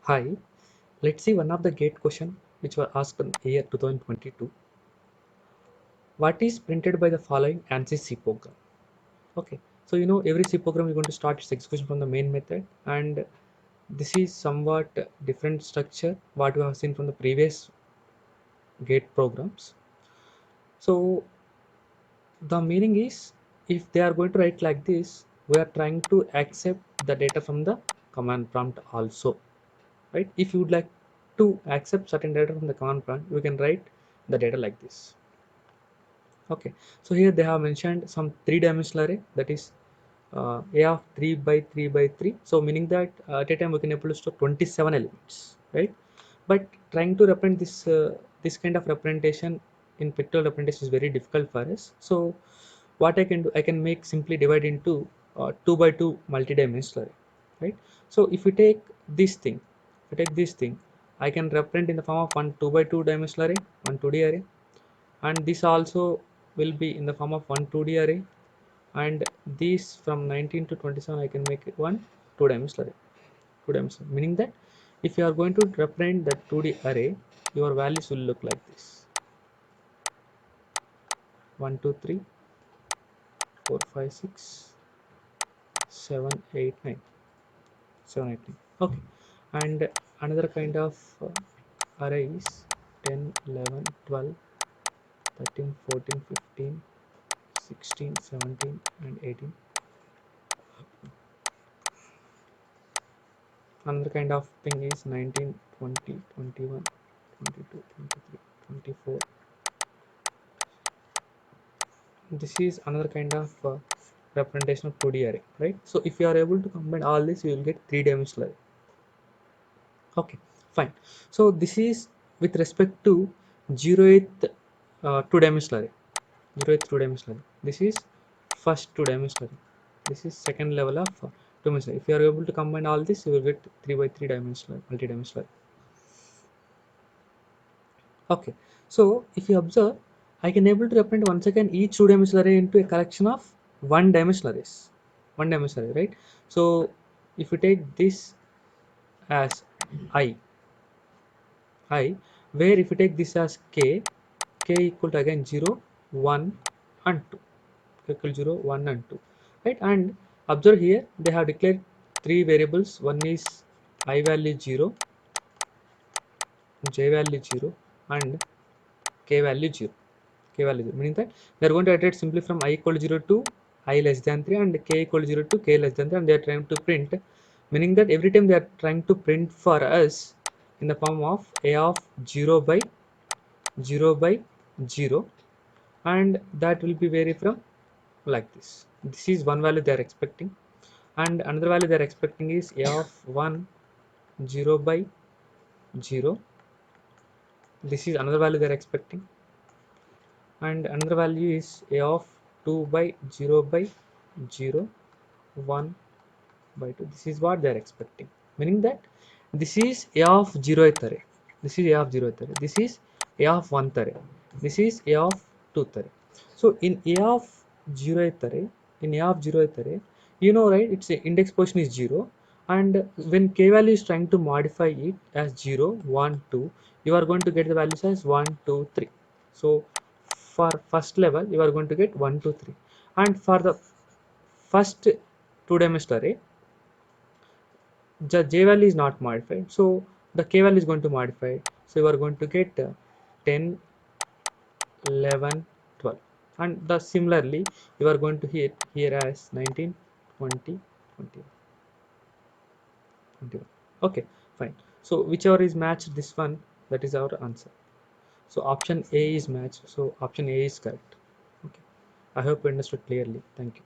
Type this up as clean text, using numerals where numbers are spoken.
Hi, let's see one of the gate question which was asked in year 2022. What is printed by the following ANSYS C program? Okay, so every C program is going to start its execution from the main method, and this is somewhat different structure what we have seen from the previous gate programs. So the meaning is, if they are going to write like this, we are trying to accept the data from the command prompt also, right? If you would like to accept certain data from the command prompt, we can write the data like this. Okay, so here they have mentioned some three-dimensional array, that is a of 3 by 3 by 3. So meaning that at a time we can able to store 27 elements, right? But trying to represent this kind of representation in pictorial representation is very difficult for us. So what I can do, I can make simply divide into 2 by 2 multi-dimensional array, right? So if you take this thing, I can represent in the form of one 2 by 2 dimensional array, one 2D array, and this also will be in the form of one 2D array, and these from 19 to 27 I can make it one two-dimensional array. Two-dimensional meaning that if you are going to represent the 2D array, your values will look like this: 1 2 3 4 5 6 7 8 9 7 8 9. Okay, and another kind of array is 10 11 12 13 14 15 16 17 and 18. Another kind of thing is 19 20 21 22 23 24. This is another kind of representation of 2D array, right? So if you are able to combine all this, you will get three-dimensional array. Okay, fine. So this is with respect to 0th two-dimensional array. 0th two-dimensional array. This is first two-dimensional array. This is second level of two-dimensional. If you are able to combine all this, you will get 3 by 3 dimensional, multi-dimensional array. Okay, so if you observe, I can able to represent once again each two-dimensional array into a collection of one-dimensional arrays. One-dimensional array, right? So if you take this as I, where if you take this as k equal to again 0, 1 and 2. K equal to 0, 1 and 2, right? And observe here, they have declared three variables. One is I value 0, j value 0, and k value 0. K value 0, meaning that they are going to iterate simply from I equal to 0 to I less than 3 and k equal to 0 to k less than 3, and they are trying to print, meaning that every time they are trying to print for us in the form of a of 0 by 0 by 0, and that will be vary from like this. This is one value they are expecting, and another value they are expecting is a of 1 0 by 0. This is another value they are expecting, and another value is a of 2 by 0 by 0, 1 by 2. This is what they are expecting, meaning that this is a of 0th array, this is a of 0th array, this is a of 1th array, this is a of 2th array. So in a of 0th array, right, its index position is 0, and when k value is trying to modify it as 0 1 2, you are going to get the values as 1 2 3. So for first level you are going to get 1 2 3, and for the first two-dimensional array, the j value is not modified, so the k value is going to modify, so you are going to get 10 11 12, and the similarly you are going to hit here as 19 20 21 21. Okay, fine. So whichever is matched this one, that is our answer. So option A is matched, so option A is correct. Okay, I hope you understood clearly. Thank you.